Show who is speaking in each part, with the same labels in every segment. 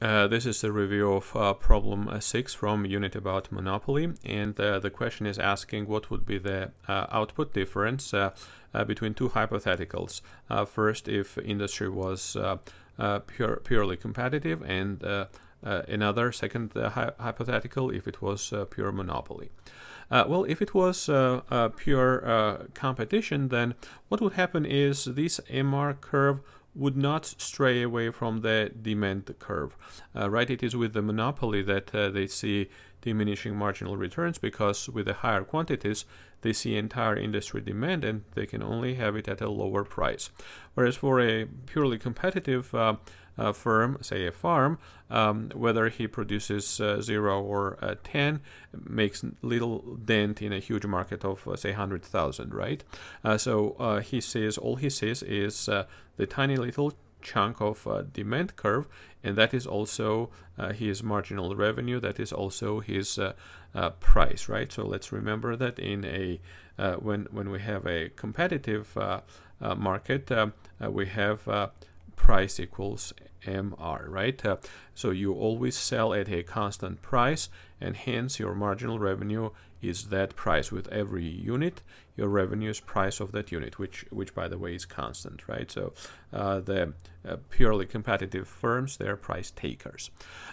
Speaker 1: This is a review of problem 6 from unit about monopoly, and the question is asking what would be the output difference between two hypotheticals. First, if industry was purely competitive, and another second hypothetical if it was pure monopoly. Well, if it was pure competition, then what would happen is this MR curve would not stray away from the demand curve, right? It is with the monopoly that they see diminishing marginal returns, because with the higher quantities they see entire industry demand and they can only have it at a lower price. Whereas for a purely competitive firm, say a farm, whether he produces 0 or 10 makes little dent in a huge market of say 100,000, right? So he sees, all he sees is the tiny little chunk of demand curve, and that is also his marginal revenue, that is also his price, right? So let's remember that in a when we have a competitive market, we have price equals MR, right? So you always sell at a constant price, and hence your marginal revenue is that price. With every unit, your revenue is price of that unit, which by the way is constant, right? So the purely competitive firms, they're price takers.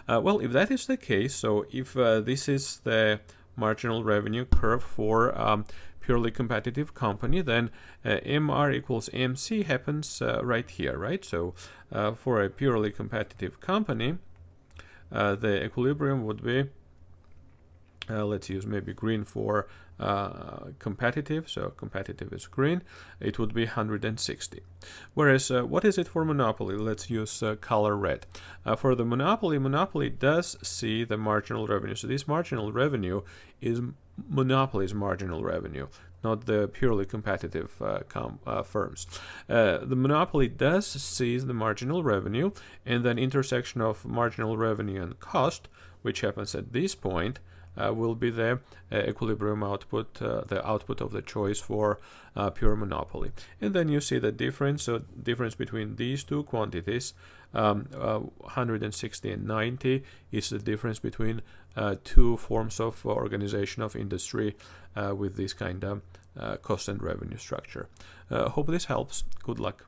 Speaker 1: Well, if that is the case, so if this is the marginal revenue curve for purely competitive company, then MR equals MC happens right here, right? So for a purely competitive company, the equilibrium would be, let's use maybe green for competitive, so competitive is green, it would be 160. Whereas what is it for monopoly? Let's use color red. For the monopoly does see the marginal revenue. So this marginal revenue is monopoly's marginal revenue, not the purely competitive firms. The monopoly does see the marginal revenue, and then intersection of marginal revenue and cost, which happens at this point, will be the equilibrium output, the output of the choice for pure monopoly. And then you see the difference. So difference between these two quantities, 160 and 90, is the difference between two forms of organization of industry with this kind of cost and revenue structure. Hope this helps. Good luck.